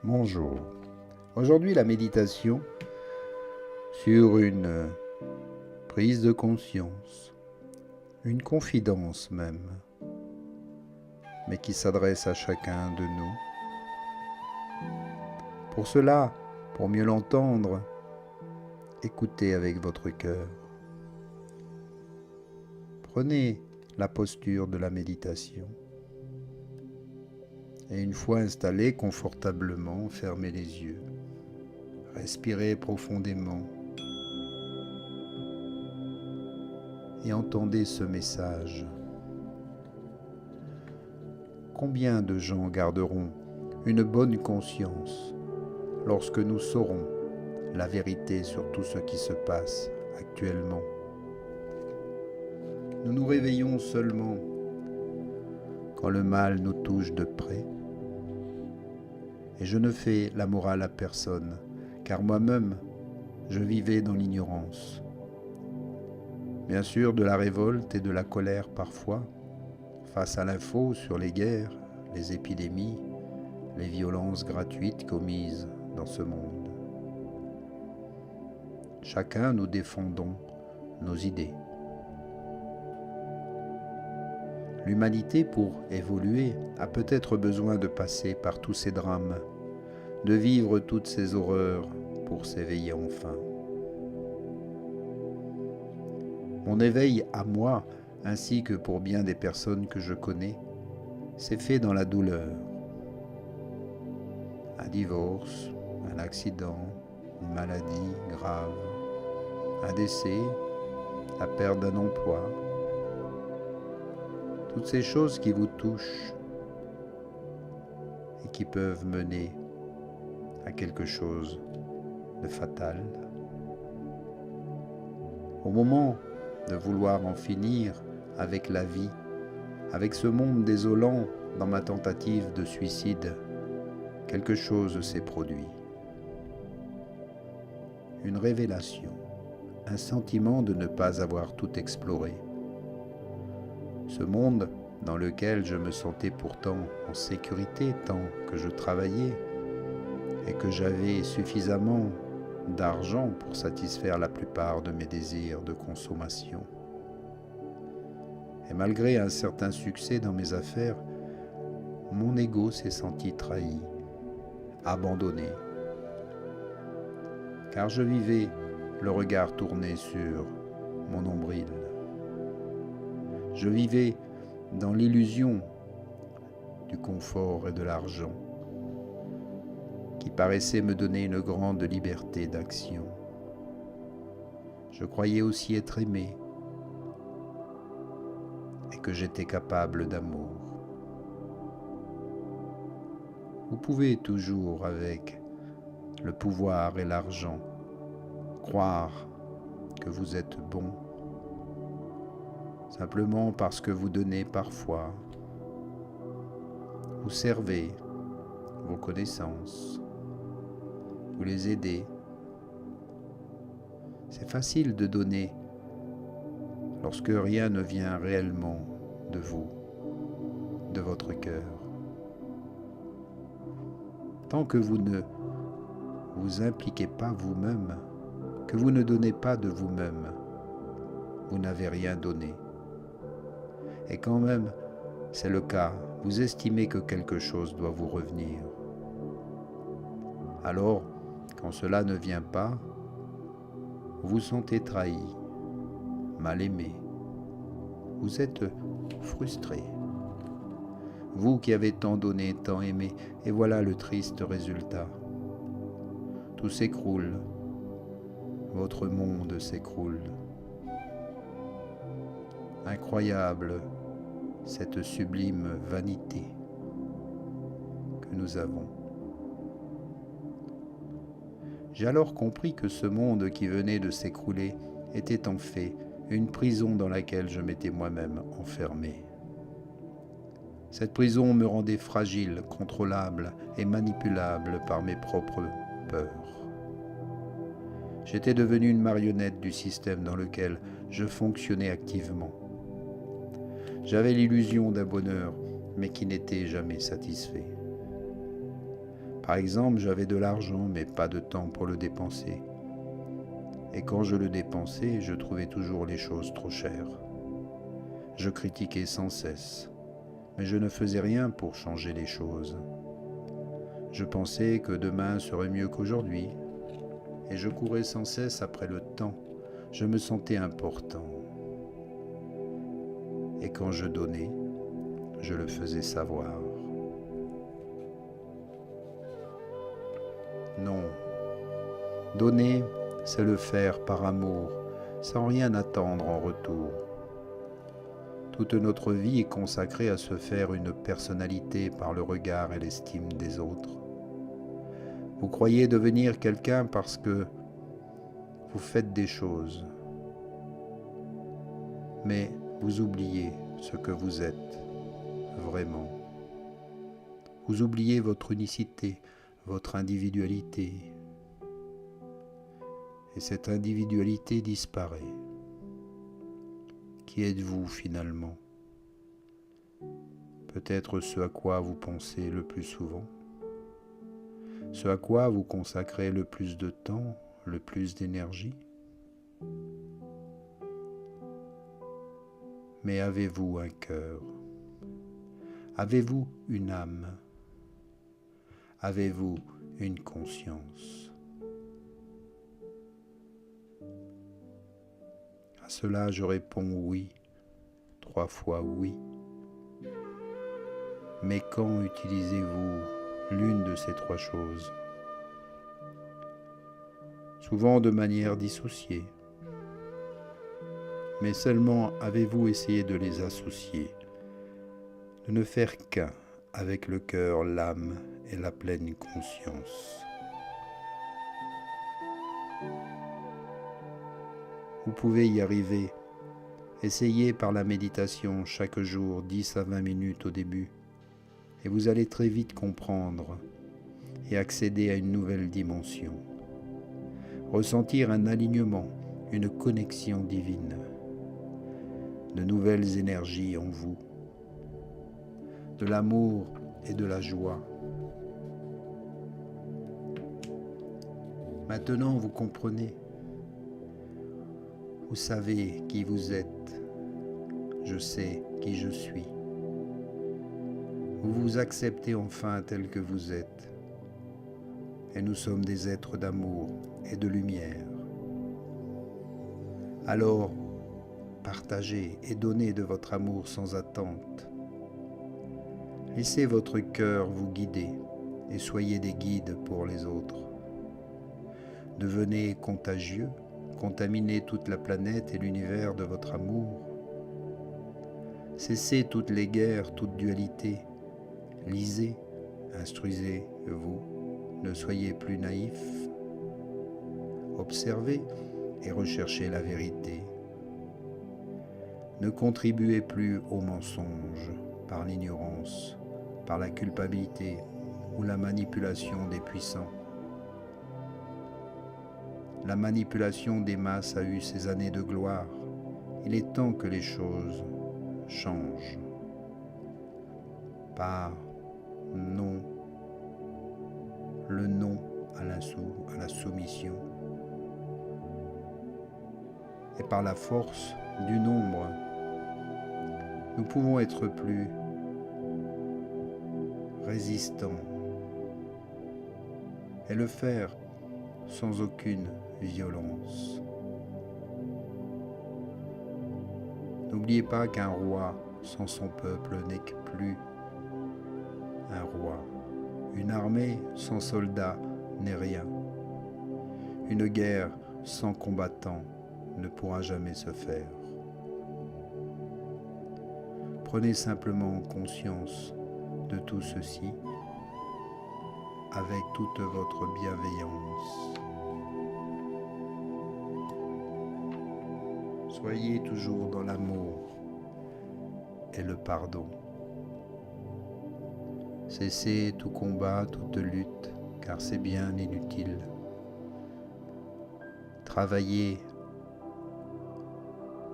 Bonjour. Aujourd'hui, la méditation sur une prise de conscience, une confidence même, mais qui s'adresse à chacun de nous. Pour cela, pour mieux l'entendre, écoutez avec votre cœur. Prenez la posture de la méditation. Et une fois installé confortablement, fermez les yeux. Respirez profondément. Et entendez ce message. Combien de gens garderont une bonne conscience lorsque nous saurons la vérité sur tout ce qui se passe actuellement? Nous nous réveillons seulement quand le mal nous touche de près. Et je ne fais la morale à personne, car moi-même, je vivais dans l'ignorance. Bien sûr, de la révolte et de la colère parfois, face à l'info sur les guerres, les épidémies, les violences gratuites commises dans ce monde. Chacun nous défendons nos idées. L'humanité, pour évoluer, a peut-être besoin de passer par tous ces drames, de vivre toutes ces horreurs pour s'éveiller enfin. Mon éveil à moi, ainsi que pour bien des personnes que je connais, s'est fait dans la douleur. Un divorce, un accident, une maladie grave, un décès, la perte d'un emploi, toutes ces choses qui vous touchent et qui peuvent mener à quelque chose de fatal. Au moment de vouloir en finir avec la vie, avec ce monde désolant dans ma tentative de suicide, quelque chose s'est produit. Une révélation, un sentiment de ne pas avoir tout exploré. Ce monde dans lequel je me sentais pourtant en sécurité tant que je travaillais et que j'avais suffisamment d'argent pour satisfaire la plupart de mes désirs de consommation. Et malgré un certain succès dans mes affaires, mon ego s'est senti trahi, abandonné, car je vivais le regard tourné sur mon nombril. Je vivais dans l'illusion du confort et de l'argent, qui paraissait me donner une grande liberté d'action. Je croyais aussi être aimé et que j'étais capable d'amour. Vous pouvez toujours, avec le pouvoir et l'argent, croire que vous êtes bon, simplement parce que vous donnez parfois, vous servez vos connaissances, vous les aidez. C'est facile de donner lorsque rien ne vient réellement de vous, de votre cœur. Tant que vous ne vous impliquez pas vous-même, que vous ne donnez pas de vous-même, vous n'avez rien donné. Et quand même, c'est le cas, vous estimez que quelque chose doit vous revenir. Alors, quand cela ne vient pas, vous vous sentez trahi, mal aimé. Vous êtes frustré. Vous qui avez tant donné, tant aimé, et voilà le triste résultat. Tout s'écroule. Votre monde s'écroule. Incroyable, cette sublime vanité que nous avons. J'ai alors compris que ce monde qui venait de s'écrouler était en fait une prison dans laquelle je m'étais moi-même enfermé. Cette prison me rendait fragile, contrôlable et manipulable par mes propres peurs. J'étais devenu une marionnette du système dans lequel je fonctionnais activement. J'avais l'illusion d'un bonheur, mais qui n'était jamais satisfait. Par exemple, j'avais de l'argent mais pas de temps pour le dépenser. Et quand je le dépensais, je trouvais toujours les choses trop chères. Je critiquais sans cesse, mais je ne faisais rien pour changer les choses. Je pensais que demain serait mieux qu'aujourd'hui, et je courais sans cesse après le temps. Je me sentais important. Et quand je donnais, je le faisais savoir. Non, donner, c'est le faire par amour, sans rien attendre en retour. Toute notre vie est consacrée à se faire une personnalité par le regard et l'estime des autres. Vous croyez devenir quelqu'un parce que vous faites des choses, mais vous oubliez ce que vous êtes vraiment. Vous oubliez votre unicité, votre individualité. Et cette individualité disparaît. Qui êtes-vous finalement? Peut-être ce à quoi vous pensez le plus souvent, ce à quoi vous consacrez le plus de temps, le plus d'énergie. Mais avez-vous un cœur? Avez-vous une âme? Avez-vous une conscience? À cela, je réponds oui, 3 fois oui. Mais quand utilisez-vous l'une de ces 3 choses? Souvent de manière dissociée. Mais seulement avez-vous essayé de les associer, de ne faire qu'un avec le cœur, l'âme et la pleine conscience. Vous pouvez y arriver. Essayez par la méditation chaque jour 10 à 20 minutes au début et vous allez très vite comprendre et accéder à une nouvelle dimension. Ressentir un alignement, une connexion divine, de nouvelles énergies en vous, de l'amour et de la joie. Maintenant, vous comprenez. Vous savez qui vous êtes. Je sais qui je suis. Vous vous acceptez enfin tel que vous êtes. Et nous sommes des êtres d'amour et de lumière. Alors, partagez et donnez de votre amour sans attente. Laissez votre cœur vous guider et soyez des guides pour les autres. Devenez contagieux, contaminez toute la planète et l'univers de votre amour. Cessez toutes les guerres, toute dualité. Lisez, instruisez-vous, ne soyez plus naïfs. Observez et recherchez la vérité. Ne contribuez plus au mensonge par l'ignorance, par la culpabilité ou la manipulation des puissants. La manipulation des masses a eu ses années de gloire. Il est temps que les choses changent. Par non, le non à la soumission. Et par la force du nombre, nous pouvons être plus résistants et le faire sans aucune violence. N'oubliez pas qu'un roi sans son peuple n'est que plus un roi. Une armée sans soldats n'est rien. Une guerre sans combattants ne pourra jamais se faire. Prenez simplement conscience de tout ceci avec toute votre bienveillance. Soyez toujours dans l'amour et le pardon. Cessez tout combat, toute lutte, car c'est bien inutile. Travaillez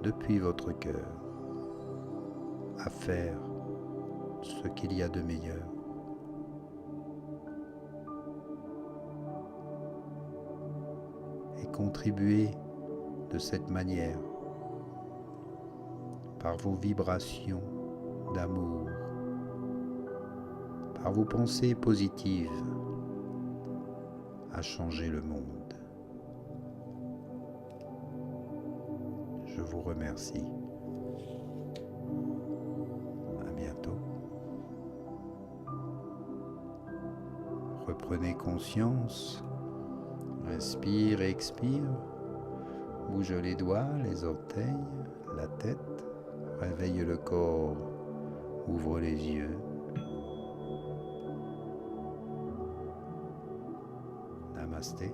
depuis votre cœur à faire ce qu'il y a de meilleur. contribuer de cette manière, par vos vibrations d'amour, par vos pensées positives, à changer le monde. Je vous remercie. À bientôt. Reprenez conscience. Inspire et expire. Bouge les doigts, les orteils, la tête. Réveille le corps. Ouvre les yeux. Namasté.